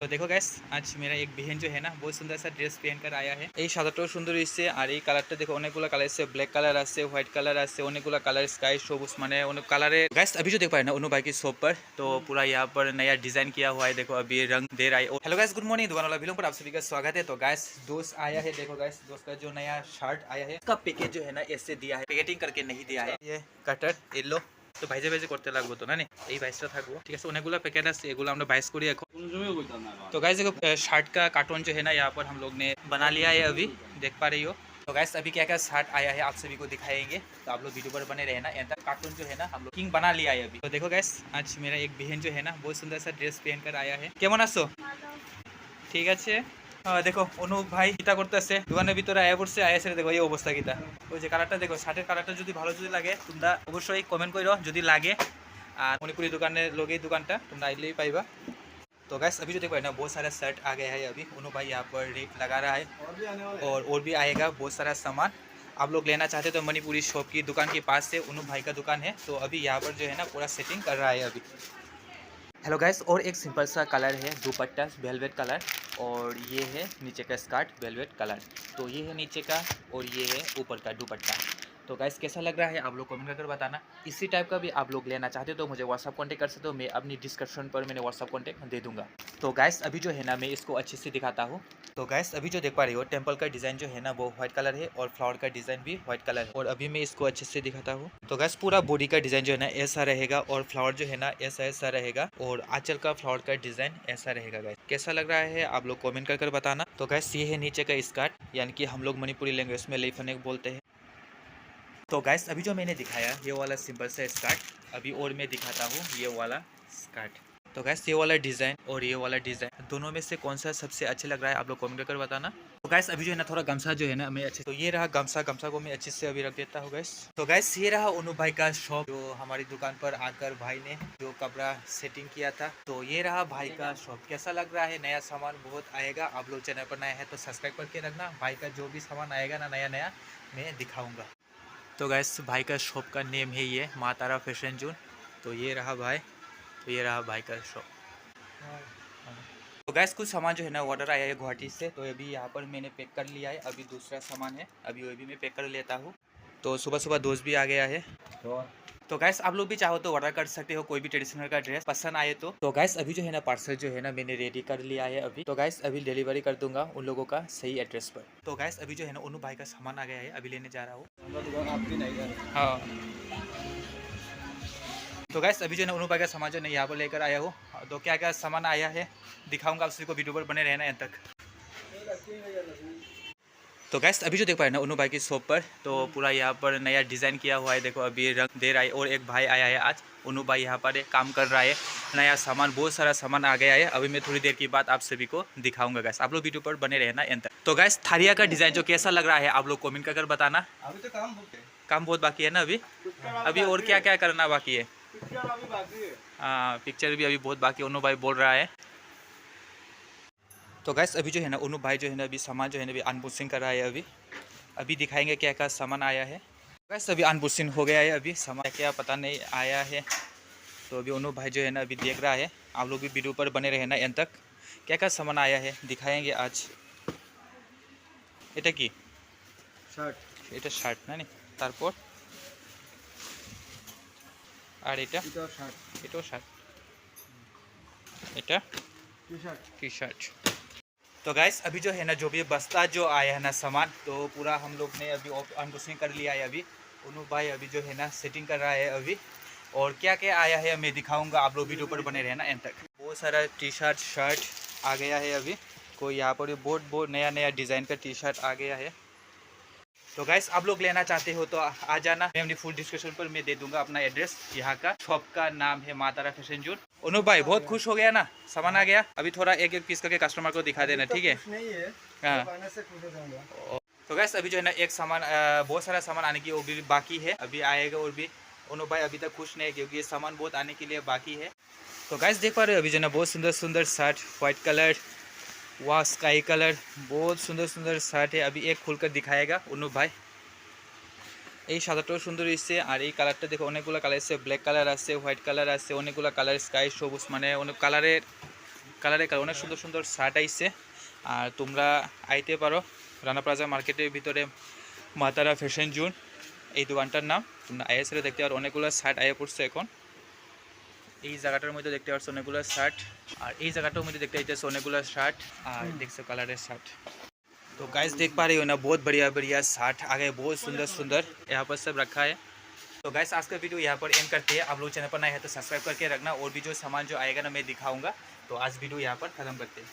তো দেখো গাইস, आज मेरा एक बहन जो है ना बहुत सुंदर सा ड्रेस पहन कर आया है। এই সাদাটাও সুন্দর হইছে আর এই কালারটা দেখো অনেকগুলো কালার আছে, ব্ল্যাক কালার আছে, হোয়াইট কালার আছে, অনেকগুলো কালার स्काई সবুজ মানে অনেক কালারে। गाइस अभी जो देख पा रहे हैं ना उन्हों भाई की शॉप पर, तो पूरा यहाँ पर नया डिजाइन किया हुआ है। देखो अभी रंग दे रहा है। Hello guys, good morning. दुकान वाला बिलोंग पर आप सभी का स्वागत है। तो गाइस दोस्त आया है, देखो गाइस दोस्त का जो नया शर्ट आया है उसका पैकेज जो है ना ऐसे दिया है, पैकेटिंग करके नहीं दिया है। ये कटर येलो তো ভাইজে ভাইজে করতে লাগবো তো না নে, এই ভাইসটা থাকবো ঠিক আছে। অনেকগুলো প্যাকেট আছে, এগুলো আমরা ভাইস করি এখন। तो गाइस देखो शर्ट का कार्टून जो है ना यहाँ पर हम लोग ने बना लिया है, अभी देख पा रही हो। तो गाइस अभी क्या क्या शर्ट आया है आप सभी को दिखाएंगे, तो आप लोग वीडियो पर बने रहना। यहाँ कार्टून जो है ना हम लोग किंग बना लिया है अभी। तो देखो गाइस आज मेरा एक बहन जो है ना बहुत सुंदर सा ड्रेस पहन कर आया है। কেমন আছো? ঠিক আছে। দেখো অনুপ ভাই কিতা করতেছে দোকানের ভিতরে আয়া পড়ছে, আয়া ছেড়ে দেখো এই অবস্থা কিতা। ওই যে কালারটা দেখো, শার্টের কালারটা যদি ভালো যদি লাগে তোমরা অবশ্যই কমেন্ট করো যদি লাগে। আর মণিপুरी দোকানের লোকেই দোকানটা তোমরা আইলেই পাইবা। तो गैस अभी जो देखो है ना बहुत सारा शर्ट आ गया है अभी। उन्हों भाई यहाँ पर रेट लगा रहा है और भी आएगा बहुत सारा सामान। आप लोग लेना चाहते तो मणिपुरी शॉप की दुकान के पास से उन्हों भाई का दुकान है। तो अभी यहाँ पर जो है ना पूरा सेटिंग कर रहा है अभी। हेलो गैस, और एक सिंपल सा कलर है दुपट्टा वेलवेट कलर, और ये है नीचे का स्कर्ट वेलवेट कलर। तो ये है नीचे का और ये है ऊपर का दुपट्टा। तो गैस कैसा लग रहा है आप लोग कमेंट करके बताना। इसी टाइप का भी आप लोग लेना चाहते हो तो मुझे व्हाट्सअप कॉन्टेक्ट कर सकते हो, मैं अपनी डिस्क्रिप्शन पर मैंने व्हाट्सअप कॉन्टेक्ट दे दूंगा। तो गैस अभी जो है ना मैं इसको अच्छे से दिखाता हूँ। तो गैस अभी जो देख पा रही हो टेम्पल का डिज़ाइन जो है ना वो व्हाइट कलर है और फ्लावर का डिज़ाइन भी व्हाइट कलर है। और अभी मैं इसको अच्छे से दिखाता हूँ। तो गैस पूरा बॉडी का डिज़ाइन जो है ना ऐसा रहेगा और फ्लावर जो है ना ऐसा ऐसा रहेगा और आंचल का फ्लावर का डिज़ाइन ऐसा रहेगा। गैस कैसा लग रहा है आप लोग कमेंट कर बताना। तो गैस ये है नीचे का स्कर्ट, यानी कि हम लोग मणिपुरी लैंग्वेज में लेफनेक बोलते हैं। तो गैस अभी जो मैंने दिखाया ये वाला सिंपल सा स्कर्ट, अभी और मैं दिखाता हूँ ये वाला स्कर्ट। तो गैस ये वाला डिज़ाइन और ये वाला डिज़ाइन दोनों में से कौन सा सबसे अच्छा लग रहा है आप लोग कमेंट कर बताना। तो गैस अभी जो है ना थोड़ा गमछा जो है ना मैं अच्छे, तो ये रहा गमछा, गमछा को मैं अच्छे से अभी रख देता हूँ गैस। तो गैस ये रहा उन्हों भाई का शॉप, जो हमारी दुकान पर आकर भाई ने जो कपड़ा सेटिंग किया था। तो ये रहा भाई का शॉप। कैसा लग रहा है? नया सामान बहुत आएगा। आप लोग चैनल पर नया है तो सब्सक्राइब करके रखना। भाई का जो भी सामान आएगा ना नया नया मैं दिखाऊंगा। तो गैस भाई का शॉप का नेम है ये माँ तारा फैशन जोन। तो ये रहा भाई, तो ये रहा भाई का शॉप। तो गैस कुछ सामान जो है ना ऑर्डर आया है गुवाहाटी से, तो अभी यहाँ पर मैंने पैक कर लिया है। अभी दूसरा सामान है, अभी वो भी मैं पैक कर लेता हूँ। तो सुबह सुबह दोस्त भी आ गया है। तो गैस आप लोग भी चाहो तो ऑर्डर कर सकते हो कोई भी ट्रेडिशनल का ड्रेस पसंद आए तो गैस अभी जो है ना पार्सल जो है ना मैंने रेडी कर लिया है अभी। तो गैस अभी डिलीवरी कर दूंगा उन लोगों का सही एड्रेस पर। तो गैस अभी जो है ना उन्हों भाई का सामान आ गया है, अभी लेने जा रहा हूँ। हाँ तो गैस अभी जो है ना उन्हों भाई का सामान जो है यहाँ पर लेकर आया हूँ। तो क्या क्या सामान आया है दिखाऊंगा, आप सभी को वीडियो पर बने रहना यहाँ तक। तो गैस अभी जो देख पा रहे हैं ना उन्हों भाई की शॉप पर, तो पूरा यहाँ पर नया डिज़ाइन किया हुआ है। देखो अभी रंग दे रहा है और एक भाई आया है आज, उन्हों भाई यहाँ पर काम कर रहा है। नया सामान बहुत सारा सामान आ गया है, अभी मैं थोड़ी देर के बाद आप सभी को दिखाऊंगा। गैस आप लोग वीडियो पर बने रहना एंड तक। तो गैस थारिया का डिज़ाइन जो कैसा लग रहा है आप लोग कमेंट कर बताना। अभी तो काम बहुत बाकी है ना अभी। अभी और क्या क्या करना बाकी है? हाँ पिक्चर भी अभी बहुत बाकी उन्हों भाई बोल रहा है। तो गैस अभी जो है ना उन्हों भाई जो है ना अभी सामान जो है ना अभी अनबॉक्सिंग कर रहा है अभी। अभी दिखाएंगे क्या क्या सामान आया है। गैस अभी अनबॉक्सिंग हो गया है, अभी सामान क्या पता नहीं आया है। तो अभी उन्हों भाई जो है ना अभी देख रहा है, आप लोग भी वीडियो पर बने रहना एंड तक। क्या क्या सामान आया है दिखाएंगे आज। এটা কি শার্ট, এটা শার্ট না নি, তারপর আর এটা এটাও শার্ট, এটাও শার্ট, এটা টি শার্ট। T shirt. तो गैस अभी जो है ना जो भी बस्ता जो आया है ना सामान, तो पूरा हम लोग ने अभी अनबॉक्सिंग कर लिया है अभी। उन्हों भाई अभी जो है ना सेटिंग कर रहा है अभी। और क्या क्या आया है मैं दिखाऊंगा, आप लोग वीडियो पर बने रहना एंड तक। बहुत सारा टी शर्ट शर्ट आ गया है अभी। कोई यहाँ पर बहुत नया नया डिज़ाइन का टी शर्ट आ गया है। तो गैस आप लोग लेना चाहते हो तो आ जाना, मैं अपनी फुल डिस्क्रिप्शन पर मैं दे दूंगा अपना एड्रेस। यहाँ का शॉप का नाम है माँ तारा फैशन जोन। उन्हों भाई बहुत खुश हो गया ना, सामान आ गया। अभी थोड़ा एक एक पीस करके कस्टमर को दिखा देना, ठीक है? कुछ नहीं है, हाँ। जब आने से खुश हो जाऊंगा। तो गैस अभी जो है ना एक सामान बहुत सारा सामान आने की वो भी बाकी है, अभी आएगा और भी। उन्हों भाई अभी तक खुश नहीं है क्योंकि ये सामान बहुत आने के लिए बाकी है। तो गैस देख पा रहे हो अभी जो है ना बहुत सुंदर सुंदर शर्ट, वाइट कलर, वाह स्काई कलर, बहुत सुंदर सुंदर शर्ट है। अभी एक खुलकर दिखाएगा उन्हों भाई। এই সাদাটাও সুন্দর হয়েছে আর এই কালারটা দেখো অনেকগুলো কালার আছে, ব্ল্যাক কালার আছে, হোয়াইট কালার আছে, অনেকগুলো কালার স্কাই সবুজ মানে অনেক কালারের কালারে কালার অনেক সুন্দর সুন্দর শার্ট আইছে। আর তোমরা আইতে পারো রানা প্লাজা মার্কেটের ভিতরে মাতারা ফ্যাশন জোন এই দোকানটার নাম। তোমরা আইএসএলে দেখতে পারো অনেকগুলো শার্ট আইয়া পড়ছে এখন। এই জায়গাটার মধ্যে দেখতে পাচ্ছ অনেকগুলো শার্ট, আর এই জায়গাটার মধ্যে দেখতে পাইতেছো অনেকগুলো শার্ট, আর দেখছো কালারের শাर्ट। तो गाइस देख पा रही हो ना, बहुत बढ़िया बढ़िया शार्ट आ गए, बहुत सुंदर सुंदर यहाँ पर सब रखा है। तो गाइस आज का वीडियो यहाँ पर एंड करते हैं। आप लोग चैनल पर नए हैं तो सब्सक्राइब करके रखना, और भी जो सामान जो आएगा ना मैं दिखाऊंगा। तो आज वीडियो यहाँ पर ख़त्म करते हैं।